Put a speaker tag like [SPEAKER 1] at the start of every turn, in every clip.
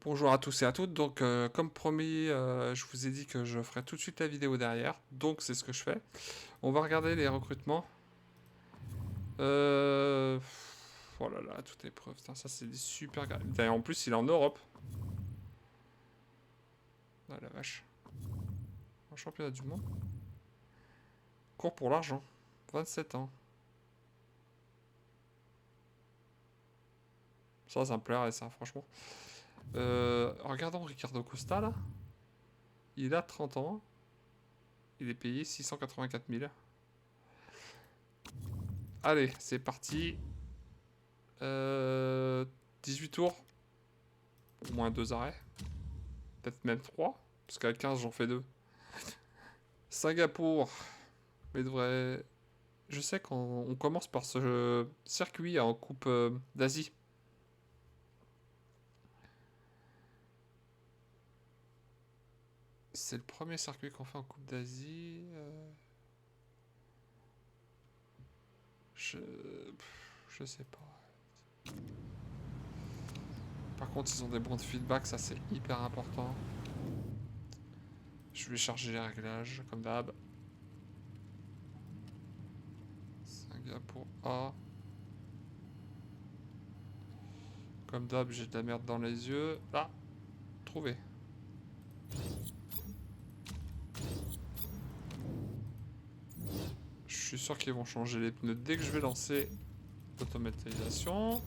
[SPEAKER 1] Bonjour à tous et à toutes, donc comme promis, je vous ai dit que je ferai tout de suite la vidéo derrière, donc c'est ce que je fais. On va regarder les recrutements. Oh là là, toute épreuve, putain, ça c'est des super gars. D'ailleurs, en plus, il est en Europe. Ah la vache. Un championnat du monde. Cours pour l'argent. 27 ans. Ça me plairait ça, franchement. Regardons Ricardo Costa là. Il a 30 ans. Il est payé 684 000. Allez, c'est parti. 18 tours. Au moins 2 arrêts. Peut-être même 3. Parce qu'à 15, j'en fais 2. Singapour. Mais devrait... Je sais qu'on commence par ce circuit en Coupe d'Asie. C'est le premier circuit qu'on fait en Coupe d'Asie. Je... Je sais pas. Par contre, ils ont des bons de feedback, ça c'est hyper important. Je vais charger les réglages, comme d'hab. Singapour A. Comme d'hab, j'ai de la merde dans les yeux. Là, trouvé. Je suis sûr qu'ils vont changer les pneus dès que je vais lancer l'automatisation.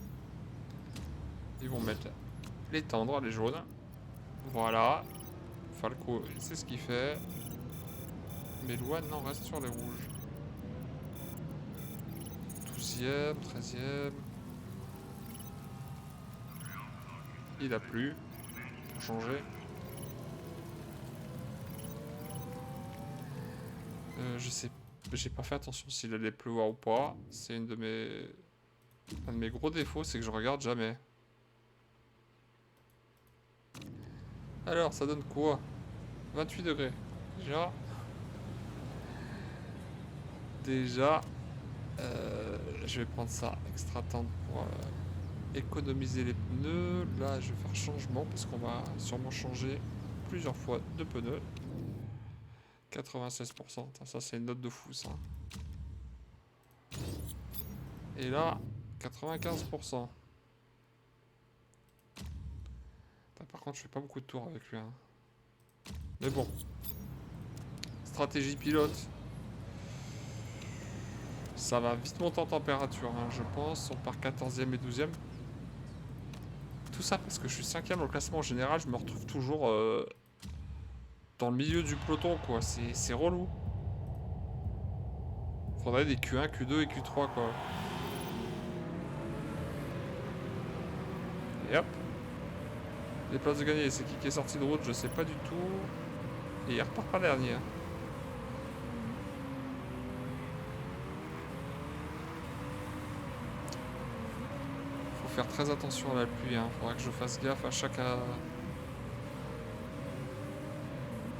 [SPEAKER 1] Ils vont mettre les tendres, les jaunes. Voilà. Falco, c'est ce qu'il fait. Mais Loan, non, reste sur les rouges. 12e, 13e. Il a plu. Pour changer. Je sais. J'ai pas fait attention s'il allait pleuvoir ou pas. C'est un de mes gros défauts, c'est que je regarde jamais. Alors, ça donne quoi? 28 degrés. Déjà, je vais prendre ça extra tendre pour économiser les pneus. Là, je vais faire changement parce qu'on va sûrement changer plusieurs fois de pneus. 96%, ça c'est une note de fou ça. Et là, 95%. Par contre, je fais pas beaucoup de tours avec lui. Hein. Mais bon. Stratégie pilote. Ça va vite monter en température, hein, je pense. On part 14e et 12e. Tout ça parce que je suis 5e au classement général. Je me retrouve toujours dans le milieu du peloton, quoi. C'est relou. Faudrait des Q1, Q2 et Q3, quoi. Et hop. Les places de gagner, c'est qui est sorti de route, je sais pas du tout. Et il repart pas dernier. Faut faire très attention à la pluie, hein. Faudra que je fasse gaffe à chaque...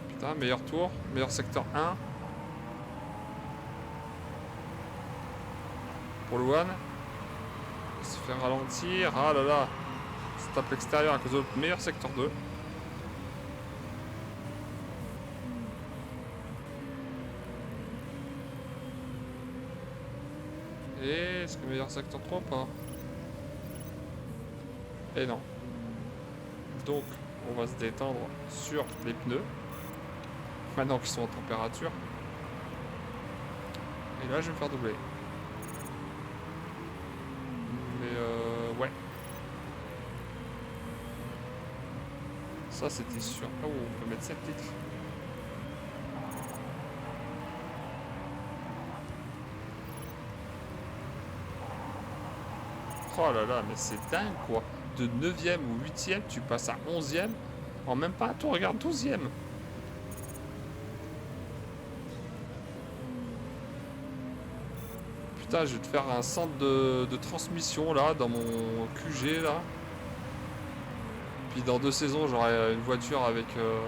[SPEAKER 1] Putain, meilleur tour, meilleur secteur 1. Pour Luan. Il se fait ralentir. Ah là là. C'est tape l'extérieur à cause de notre meilleur secteur 2. Et est-ce que meilleur secteur 3 ou pas? Et non. Donc, on va se détendre sur les pneus. Maintenant qu'ils sont en température. Et là, je vais me faire doubler. Mais ouais. Ça, c'était sûr. Oh, on peut mettre 7 litres. Oh là là, mais c'est dingue, quoi. De 9e ou 8e, tu passes à 11e. En même pas un tour, regarde, 12e. Putain, je vais te faire un centre de transmission, là, dans mon QG, là. Puis dans 2 saisons, j'aurai une voiture avec... on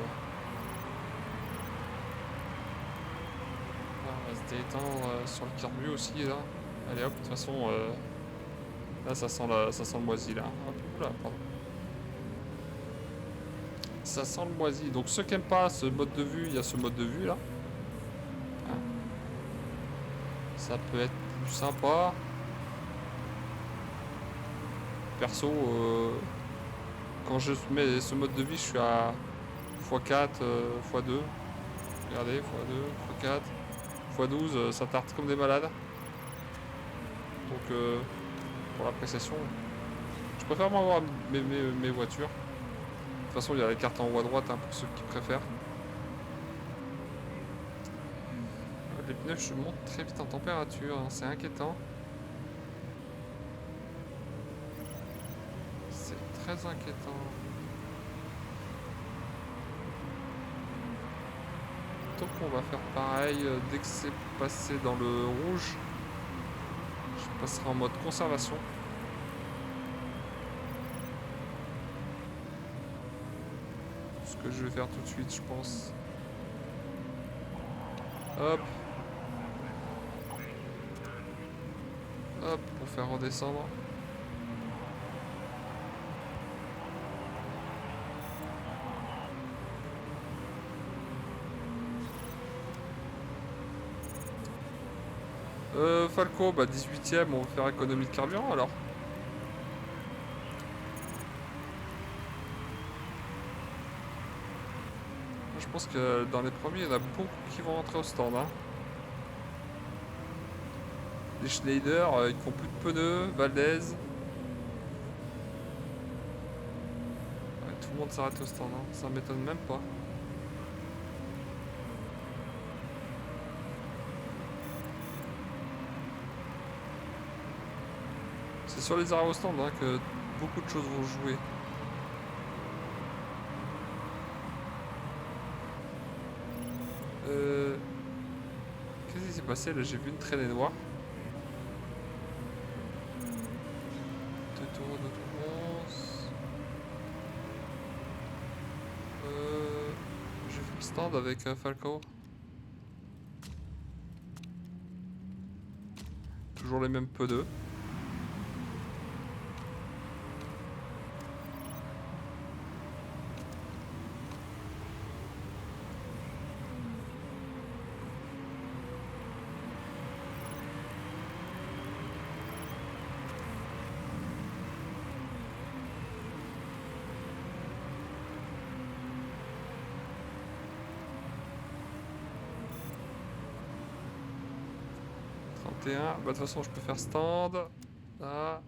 [SPEAKER 1] va se détendre sur le carbu aussi, là. Allez hop, de toute façon... Là, ça sent le moisi, là. Hop, là, pardon. Ça sent le moisi. Donc ceux qui n'aiment pas ce mode de vue, il y a ce mode de vue là. Hein. Ça peut être plus sympa. Perso, quand je mets ce mode de vie, je suis à x4, x2. Regardez, x2, x4, x12, ça tarte comme des malades. Donc pour l'appréciation, je préfère m'avoir mes voitures. De toute façon, il y a la carte en haut à droite hein, pour ceux qui préfèrent. Les pneus je monte très vite en température, hein, c'est inquiétant. C'est très inquiétant. Donc on va faire pareil, dès que c'est passé dans le rouge, je passerai en mode conservation. Ce que je vais faire tout de suite, je pense. Hop. Hop, pour faire redescendre. Falco, bah 18ème, on va faire économie de carburant alors. Je pense que dans les premiers, il y en a beaucoup qui vont rentrer au stand. Hein. Les Schneider, ils font plus de pneus, Valdez. Ouais, tout le monde s'arrête au stand, hein. Ça m'étonne même pas. C'est sur les arrêts au stand hein, que beaucoup de choses vont jouer. Qu'est-ce qui s'est passé là? J'ai vu une traînée noire. Deux tours de France. J'ai vu le stand avec Falco. Toujours les mêmes pneus. Bah, de toute façon, je peux faire stand. Là.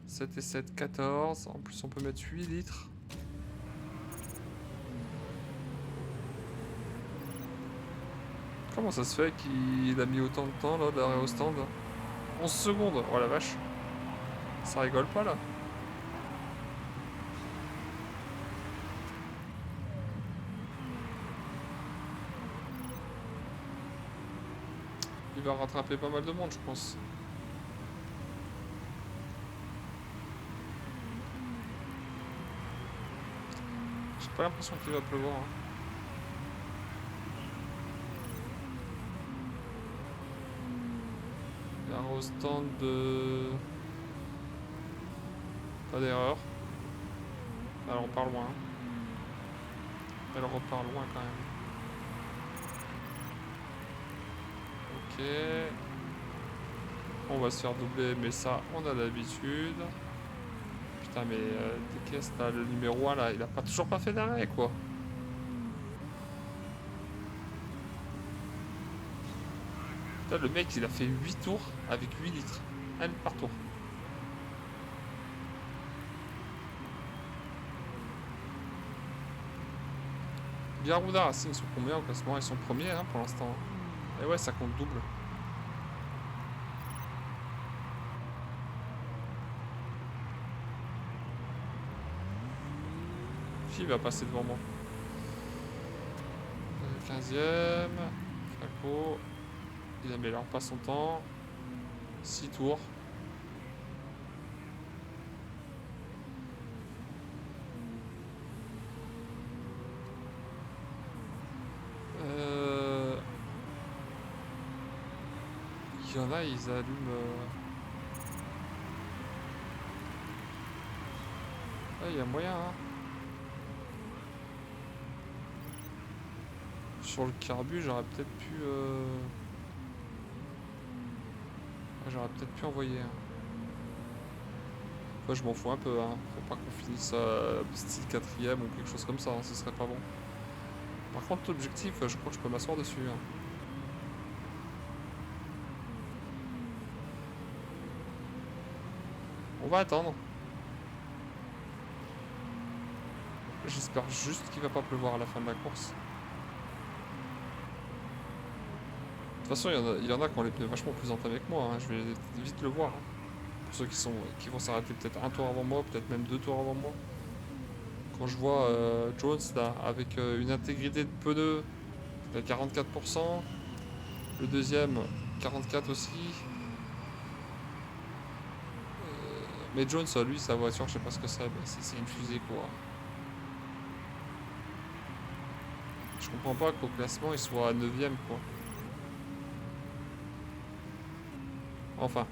[SPEAKER 1] 7 et 7, 14. En plus, on peut mettre 8 litres. Comment ça se fait qu'il a mis autant de temps là d'arrêt au stand? 11 secondes. Oh la vache. Ça rigole pas là. Il va rattraper pas mal de monde, je pense. J'ai pas l'impression qu'il va pleuvoir. Hein. Il y a un stand de... Pas d'erreur. Elle repart loin. Elle repart loin quand même. Ok. On va se faire doubler, mais ça, on a l'habitude. Putain, mais des caisses, là, le numéro 1, là, il a toujours pas fait d'arrêt, quoi. Putain, le mec, il a fait 8 tours avec 8 litres. 1 par tour. Biarrouda Racing sont combien au classement? Ils sont premiers, hein, pour l'instant. Et ouais, ça compte double. Qui va passer devant moi? 15ème. Falco. Il améliore pas son temps. 6 tours. Il y en a, ils allument... Ah, il y a moyen, hein. Sur le carbu, j'aurais peut-être pu... J'aurais peut-être pu envoyer. Moi, je m'en fous un peu. Hein. Faut pas qu'on finisse style 4ème ou quelque chose comme ça. Hein. Ce serait pas bon. Par contre, l'objectif, je crois que je peux m'asseoir dessus. Hein. On va attendre. J'espère juste qu'il va pas pleuvoir à la fin de la course. De toute façon, il y en a qui ont les pneus vachement plus entamés que moi. Hein. Je vais vite le voir. Hein. Pour ceux qui vont s'arrêter peut-être un tour avant moi, peut-être même 2 tours avant moi. Quand je vois Jones là, avec une intégrité de pneus à 44%, le deuxième 44 aussi. Mais Jones, lui, sa voiture, je sais pas ce que c'est, mais c'est une fusée quoi. Je comprends pas qu'au classement il soit à 9ème quoi. Enfin.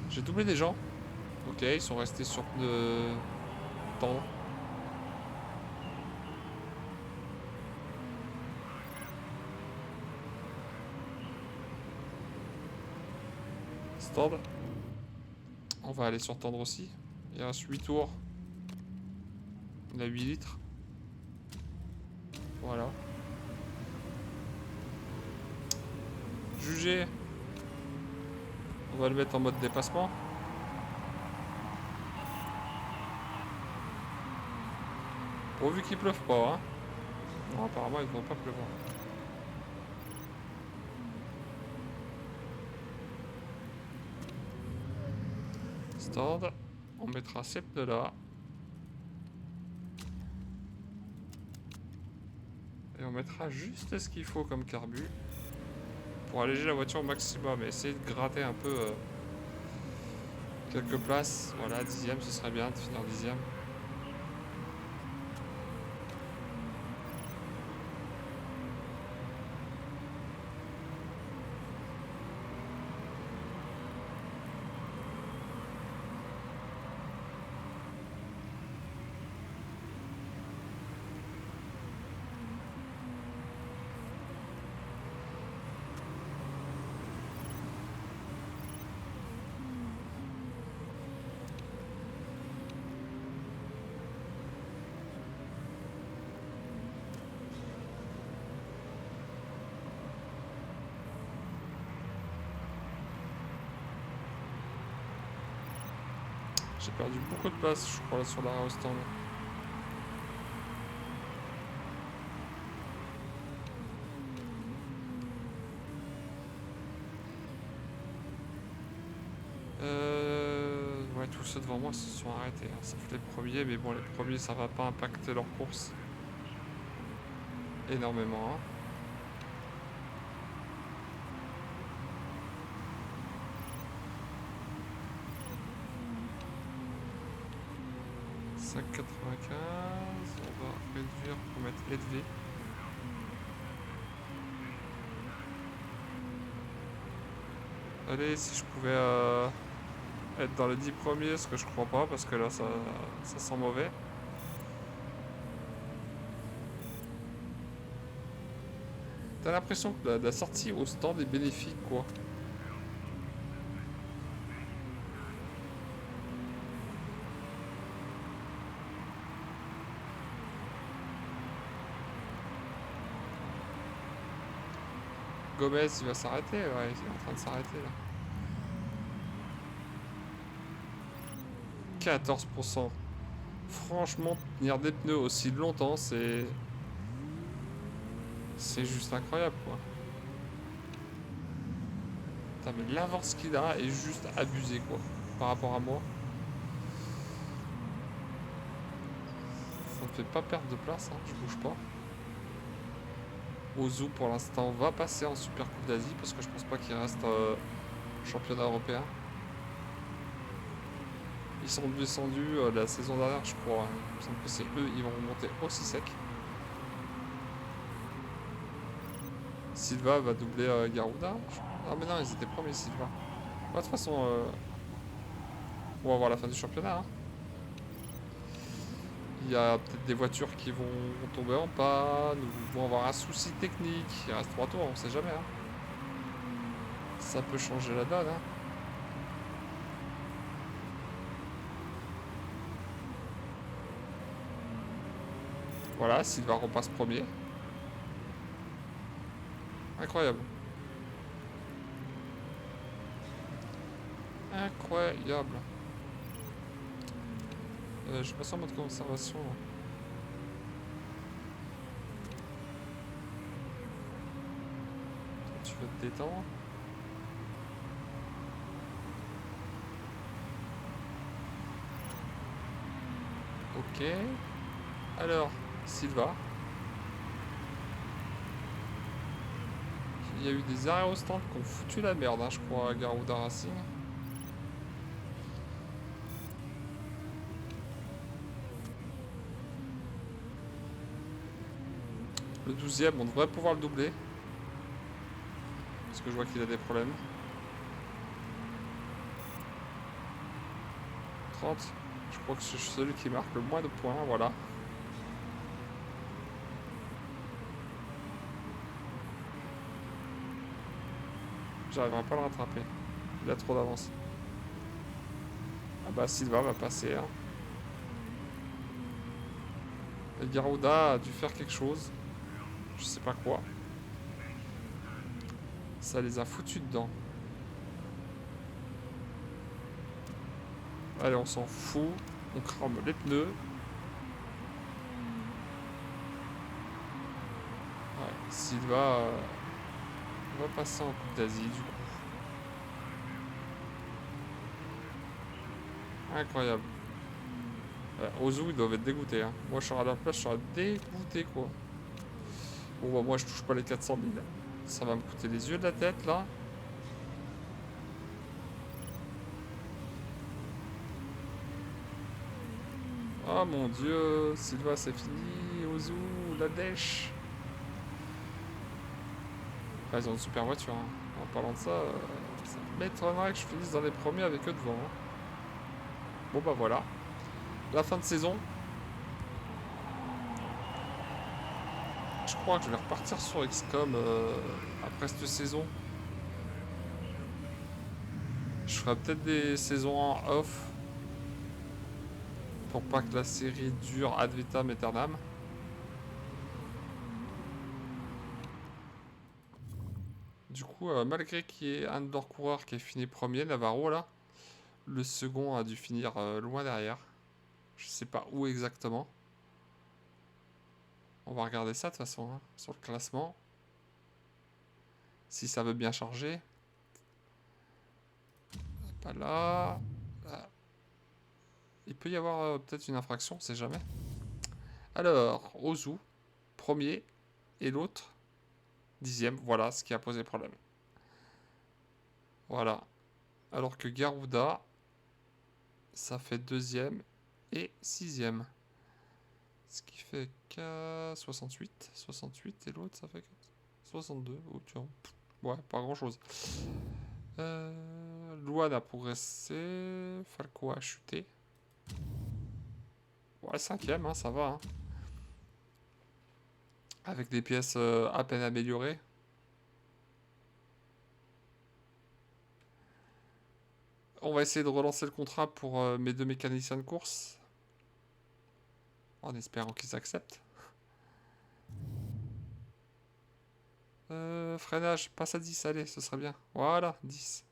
[SPEAKER 1] J'ai doublé des gens. Ok, ils sont restés sur pneus tendres. Stand. On va aller sur tendre aussi. Il reste 8 tours. On a 8 litres. Voilà. Juger. On va le mettre en mode dépassement. Pourvu qu'il pleuve pas, hein. Non, apparemment, ils ne vont pas pleuvoir. Stand. On mettra ces pneus là. Et on mettra juste ce qu'il faut comme carbu. Pour alléger la voiture au maximum. Et essayer de gratter un peu quelques places. Voilà, 10ème, ce serait bien de finir 10ème. J'ai perdu beaucoup de place, je crois, là, sur l'arrêt au stand. Ouais, tous ceux devant moi se sont arrêtés. Hein. Ça fait les premiers, mais bon, les premiers, ça va pas impacter leur course énormément. Hein. On va réduire pour mettre élevé. Allez, si je pouvais être dans les 10 premiers, ce que je crois pas, parce que là, ça sent mauvais. T'as l'impression que la sortie au stand est bénéfique, quoi. Gomez, il va s'arrêter, ouais, il est en train de s'arrêter là. 14%. Franchement, tenir des pneus aussi longtemps, c'est juste incroyable quoi. Putain, mais l'avance qu'il a est juste abusé quoi, par rapport à moi. Ça ne fait pas perdre de place, hein, je bouge pas. Ozu pour l'instant va passer en Super Coupe d'Asie parce que je pense pas qu'il reste championnat européen. Ils sont descendus la saison dernière je crois. Hein. Il me semble que c'est eux, ils vont remonter aussi sec. Silva va doubler Garuda. Ah mais non, ils étaient premiers Silva. Ouais, de toute façon, on va voir la fin du championnat. Hein. Il y a peut-être des voitures qui vont tomber en panne ou vont avoir un souci technique. Il reste 3 tours, on sait jamais. Hein. Ça peut changer la donne. Hein. Voilà, Silva repasse premier. Incroyable. Incroyable. Je passe en mode conservation. Là. Tu vas te détendre. Ok. Alors, Silva. Il y a eu des arrêts au stand qui ont foutu la merde, hein, je crois, à Garuda Racing. Le 12e, on devrait pouvoir le doubler. Parce que je vois qu'il a des problèmes. 30. Je crois que c'est celui qui marque le moins de points, voilà. J'arriverai pas à le rattraper. Il a trop d'avance. Ah bah Silva va passer. Hein. Et Garuda a dû faire quelque chose. Je sais pas quoi. Ça les a foutus dedans. Allez, on s'en fout. On crame les pneus. Ouais, Silva va passer en Coupe d'Asie du coup. Incroyable. Ozu, ils doivent être dégoûtés. Hein. Moi, je serais à la place, je serais dégoûté quoi. Bon, bah, moi, je touche pas les 400 000. Ça va me coûter les yeux de la tête là. Oh mon dieu, Silva c'est fini, Ozu, la dèche. Enfin, ils ont une super voiture. Hein. En parlant de ça, ça m'étonnerait que je finisse dans les premiers avec eux devant. Hein. Bon bah voilà. La fin de saison. Je crois que je vais repartir sur XCOM après cette saison. Je ferai peut-être des saisons en off. Pour pas que la série dure ad vitam aeternam. Du coup, malgré qu'il y ait un de leurs coureurs qui ait fini premier, Navarro là, le second a dû finir loin derrière. Je sais pas où exactement. On va regarder ça de toute façon, hein, sur le classement. Si ça veut bien charger. Pas là. Là. Il peut y avoir peut-être une infraction, on sait jamais. Alors, Ozu, premier, et l'autre, 10e. Voilà ce qui a posé problème. Voilà. Alors que Garuda, ça fait 2e et 6e. Ce qui fait qu'à 68. 68 et l'autre, ça fait 62. Oh, tiens. Ouais, pas grand-chose. Luan a progressé. Falco a chuté. Ouais, 5e, hein, ça va. Hein. Avec des pièces à peine améliorées. On va essayer de relancer le contrat pour mes 2 mécaniciens de course. En espérant qu'ils acceptent. Freinage, passe à 10, allez, ce serait bien. Voilà, 10.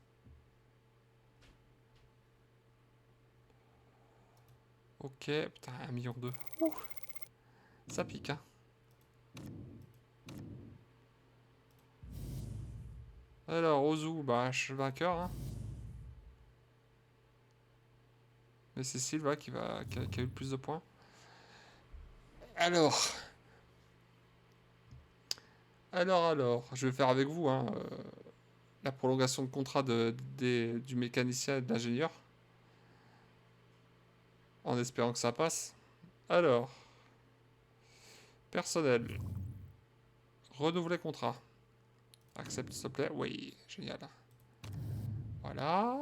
[SPEAKER 1] Ok, putain, 1,2 million. Ça pique, hein. Alors, Ozu, bah, je suis vainqueur, hein. Mais c'est Silva qui a eu le plus de points. Alors, je vais faire avec vous, hein, la prolongation de contrat du mécanicien et de l'ingénieur. En espérant que ça passe. Alors, personnel. Renouveler contrat. Accepte s'il te plaît. Oui, génial. Voilà.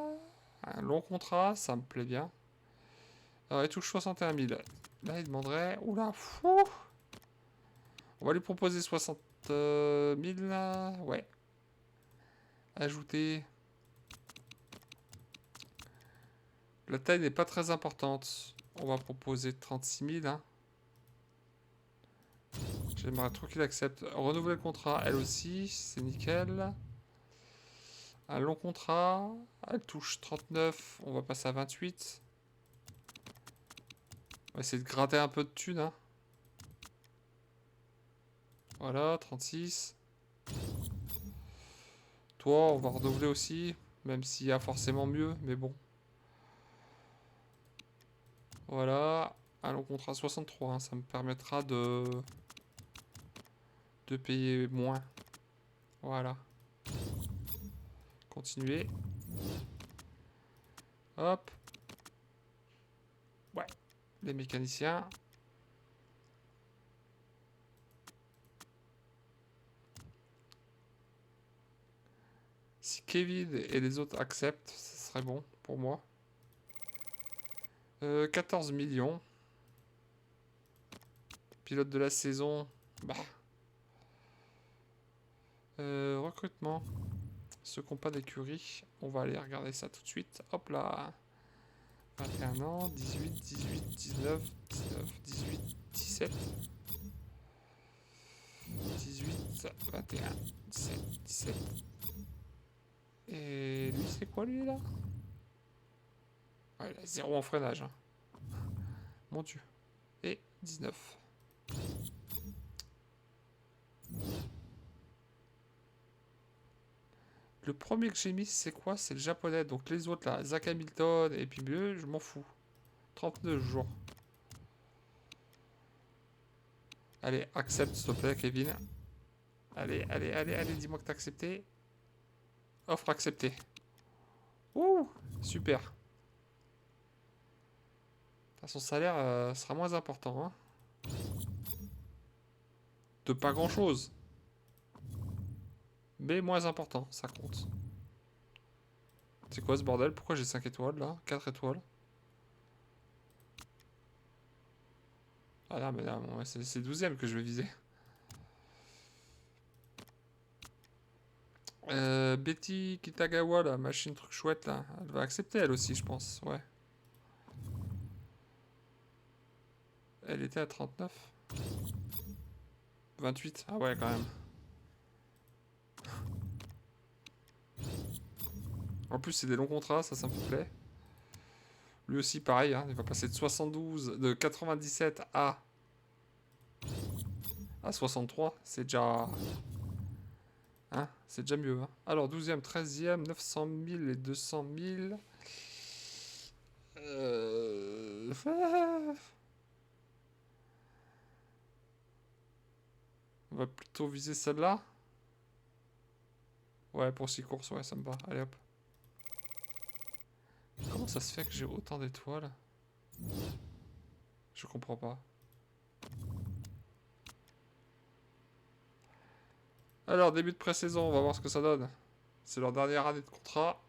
[SPEAKER 1] Un long contrat, ça me plaît bien. Alors, il touche 61 000. Là, il demanderait... Oula, fou. On va lui proposer 60 000, là. Ouais. Ajouter. La taille n'est pas très importante. On va proposer 36 000, hein. J'aimerais trop qu'il accepte. Renouveler le contrat, elle aussi, c'est nickel. Un long contrat, elle touche 39, on va passer à 28. On va essayer de gratter un peu de thunes, hein. Voilà, 36. Toi, on va renouveler aussi, même s'il y a forcément mieux, mais bon. Voilà, un long contrat 63, hein, ça me permettra de payer moins. Voilà. Continuer. Hop. Ouais. Les mécaniciens. Si Kevin et les autres acceptent, ce serait bon pour moi. 14 millions. Pilote de la saison. Bah. Recrutement. Ceux qui n'ont pas d'écurie. On va aller regarder ça tout de suite. Hop là. 21 ans, 18, 18, 19, 19, 18, 17, 18, 21, 17, 17. Et lui, c'est quoi lui là? Ouais, il a 0 en freinage. Hein. Mon dieu. Et 19. Le premier que j'ai mis, c'est quoi? C'est le japonais. Donc les autres là, Zach Hamilton et puis mieux, je m'en fous. 39 jours. Allez, accepte s'il te plaît, Kevin. Allez, allez, allez, allez, dis-moi que t'as accepté. Offre acceptée. Ouh, super. Son salaire sera moins important. Hein. De pas grand chose. Mais moins important, ça compte. C'est quoi ce bordel? Pourquoi j'ai 5 étoiles là? 4 étoiles. Ah là, mais là, c'est 12ème que je vais viser. Betty Kitagawa, la machine truc chouette là, elle va accepter elle aussi, je pense. Ouais. Elle était à 39. 28. Ah ouais, quand même. En plus, c'est des longs contrats, ça me plaît. Lui aussi, pareil, hein, il va passer de 72, de 97 à 63. C'est déjà... Hein, c'est déjà mieux. Hein. Alors, 12e, 13e, 900 000 et 200 000. On va plutôt viser celle-là. Ouais, pour 6 courses, ouais, ça me va. Allez hop. Comment ça se fait que j'ai autant d'étoiles? Je comprends pas. Alors, début de pré-saison, on va voir ce que ça donne. C'est leur dernière année de contrat.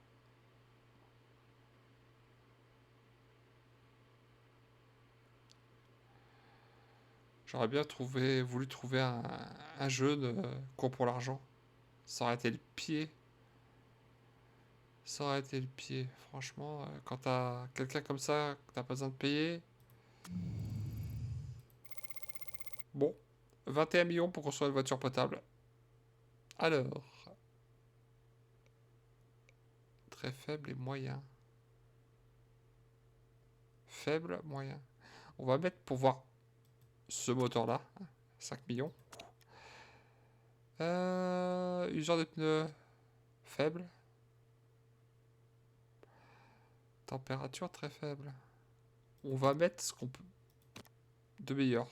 [SPEAKER 1] J'aurais bien voulu trouver un jeune court pour l'argent. Ça aurait été le pied. Ça aurait été le pied. Franchement, quand t'as quelqu'un comme ça, que t'as pas besoin de payer. Bon, 21 millions pour construire une voiture potable. Alors, très faible et moyen. Faible, moyen. On va mettre pour voir ce moteur-là. 5 millions. Usure de pneus faible. Température très faible. On va mettre ce qu'on peut de meilleur.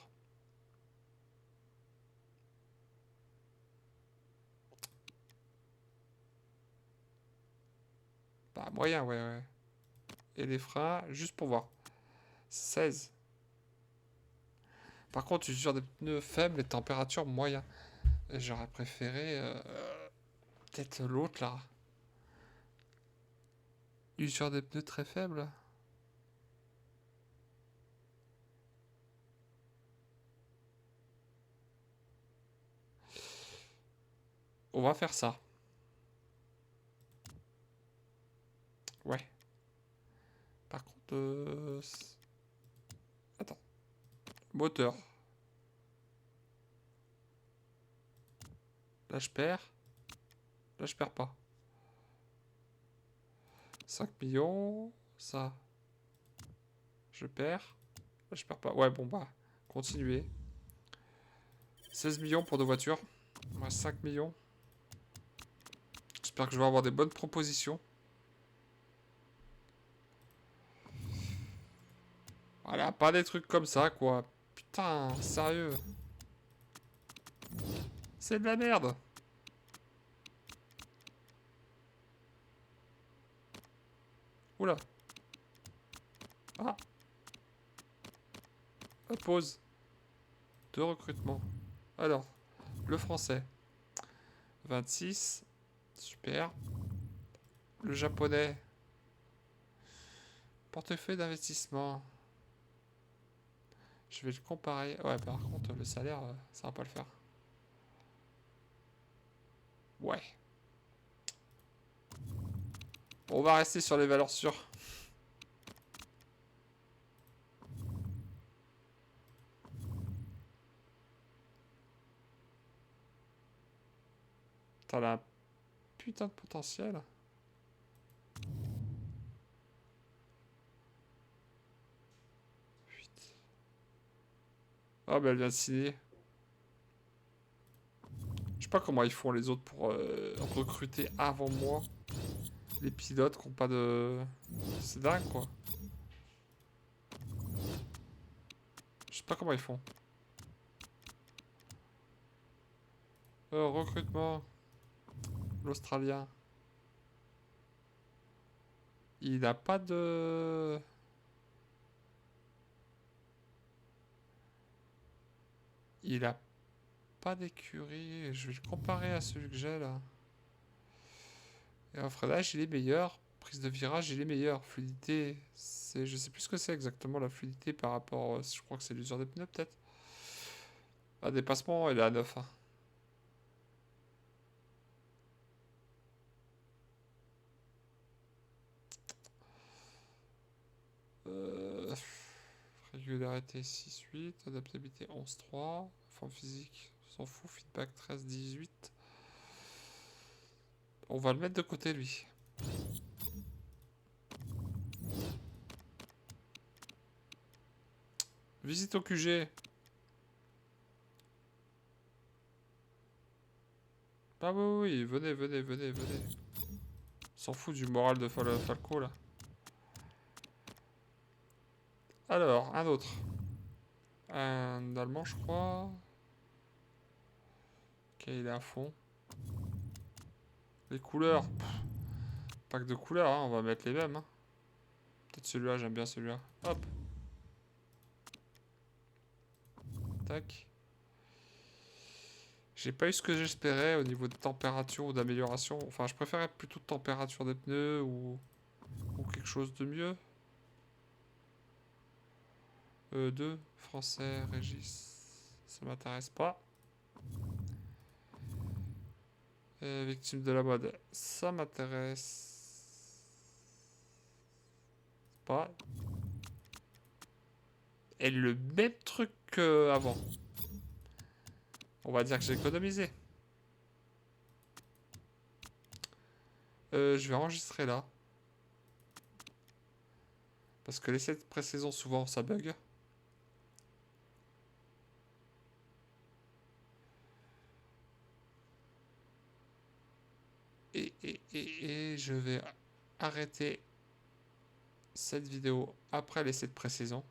[SPEAKER 1] Bah, moyen, ouais, ouais. Et les freins, juste pour voir. 16. Par contre, usure des pneus faibles et température moyen. J'aurais préféré peut-être l'autre là. Usure des pneus très faible. On va faire ça. Ouais. Par contre... Attends. Moteur. Là, je perds. Là, je perds pas. 5 millions. Ça. Je perds. Là, je perds pas. Ouais, bon, bah. Continuez. 16 millions pour 2 voitures. Moi, 5 millions. J'espère que je vais avoir des bonnes propositions. Voilà, pas des trucs comme ça, quoi. Putain, sérieux. C'est de la merde. Oula. Ah. Pause. 2 recrutements. Alors, le français. 26. Super. Le japonais. Portefeuille d'investissement. Je vais le comparer. Ouais, par contre, le salaire, ça va pas le faire. Ouais. On va rester sur les valeurs sûres. T'as un putain de potentiel. Putain. Ah, bah elle vient de signer. Je sais pas comment ils font les autres pour recruter avant moi. Les pilotes qui ont pas de... C'est dingue, quoi. Je sais pas comment ils font. Recrutement. L'Australien. Il a pas de... Il a pas d'écurie. Je vais le comparer à celui que j'ai, là. Et en freinage, il est meilleur. Prise de virage, il est meilleur. Fluidité, c'est... Je sais plus ce que c'est exactement, la fluidité par rapport... Je crois que c'est l'usure des pneus, peut-être. Ah, dépassement, il est à 9. Hein. Euh... Régularité 6-8, adaptabilité 11-3, forme physique, on s'en fout, feedback 13-18. On va le mettre de côté, lui. Visite au QG. Ah oui, oui, venez, venez, venez, venez. On s'en fout du moral de Falco, là. Alors, un autre. Un allemand, je crois. Ok, il est à fond. Les couleurs. Pack de couleurs, hein, on va mettre les mêmes. Hein. Peut-être celui-là, j'aime bien celui-là. Hop. Tac. J'ai pas eu ce que j'espérais au niveau de température ou d'amélioration. Enfin, je préférais plutôt de température des pneus ou quelque chose de mieux. 2. Français, Régis. Ça m'intéresse pas. Victime de la mode. Ça m'intéresse pas. Et le même truc qu'avant. On va dire que j'ai économisé. Je vais enregistrer là. Parce que les 7 pré-saisons, souvent, ça bug. Et je vais arrêter cette vidéo après les 7 pré-saisons.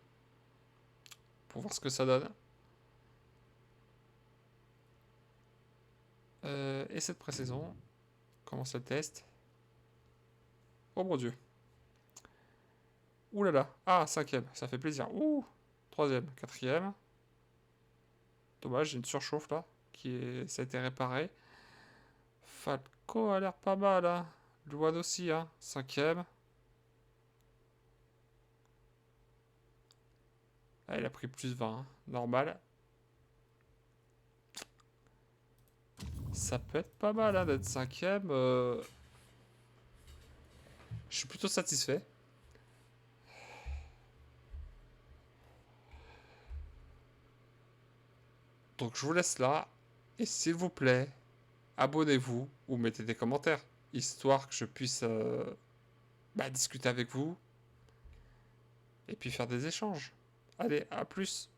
[SPEAKER 1] Pour voir ce que ça donne. Et cette pré-saison. Commence le test. Oh mon dieu. Ouh là là. Ah, 5ème. Ça fait plaisir. Ouh. 3ème. 4ème. Dommage, j'ai une surchauffe là. Ça a été réparé. Falco a l'air pas mal. Hein. Luan aussi. Hein. 5ème. Ah, il a pris plus 20. Hein. Normal. Ça peut être pas mal hein, d'être 5ème. Je suis plutôt satisfait. Donc je vous laisse là. Et s'il vous plaît, abonnez-vous ou mettez des commentaires. Histoire que je puisse discuter avec vous. Et puis faire des échanges. Allez, à plus.